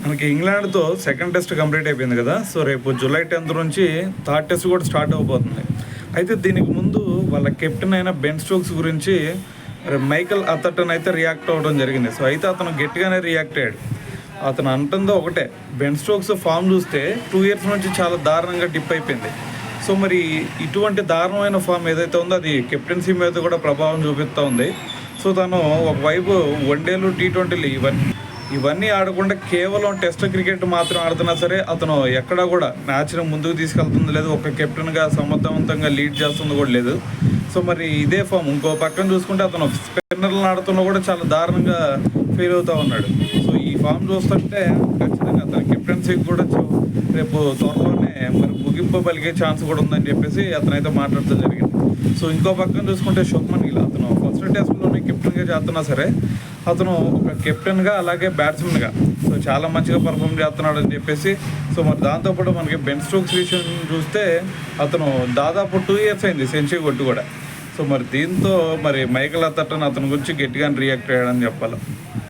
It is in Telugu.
మనకి ఇంగ్లాండ్తో సెకండ్ టెస్ట్ కంప్లీట్ అయిపోయింది కదా. సో రేపు జూలై 10th నుంచి థర్డ్ టెస్ట్ కూడా స్టార్ట్ అవబోతుంది. అయితే దీనికి ముందు వాళ్ళ కెప్టెన్ అయిన బెన్ స్టోక్స్ గురించి మైకల్ అథర్టన్ అయితే రియాక్ట్ అవ్వడం జరిగింది. సో అయితే అతను గట్టిగానే రియాక్ట్ అయ్యాడు. అతను అంటుందో ఒకటే, బెన్ స్టోక్స్ ఫామ్ చూస్తే 2 years నుంచి చాలా దారుణంగా డిప్ అయిపోయింది. సో మరి ఇటువంటి దారుణమైన ఫామ్ ఏదైతే ఉందో అది కెప్టెన్సీ మీద కూడా ప్రభావం చూపిస్తూ ఉంది. సో తను ఒకవైపు వన్డేలు, T20లు ఇవన్నీ ఆడకుండా కేవలం టెస్ట్ క్రికెట్ మాత్రం ఆడుతున్నా సరే అతను ఎక్కడా కూడా మ్యాచ్ను ముందుకు తీసుకెళ్తుంది లేదు, ఒక కెప్టెన్గా సమర్థవంతంగా లీడ్ చేస్తుంది కూడా లేదు. సో మరి ఇదే ఫామ్ ఇంకో పక్కన చూసుకుంటే అతను స్పిన్నర్లను ఆడుతున్నా కూడా చాలా దారుణంగా ఫెయిల్ అవుతూ ఉన్నాడు. సో ఈ ఫామ్ చూస్తుంటే ఖచ్చితంగా అతని కెప్టెన్సీకి కూడా రేపు త్వరలోనే మరి ముగింపు పలికే ఛాన్స్ కూడా ఉందని చెప్పేసి అతనైతే మాట్లాడటం జరిగింది. సో ఇంకో పక్కన చూసుకుంటే శుభ్మన్ గిల్, అతను ఫస్ట్ టెస్ట్లోనే కెప్టెన్గా చేస్తున్నా సరే అతను ఒక కెప్టెన్గా అలాగే బ్యాట్స్మెన్గా సో చాలా మంచిగా పర్ఫామ్ చేస్తున్నాడు అని చెప్పేసి. సో మరి దాంతోపాటు మనకి బెన్ స్టోక్స్ విషయం చూస్తే అతను దాదాపు 2 years అయింది సెంచరీ కొట్టు కూడా. సో మరి దీంతో మరి మైకల్ అథర్టన్ అతని గురించి గట్టిగా రియాక్ట్ అయ్యాడని చెప్పాలి.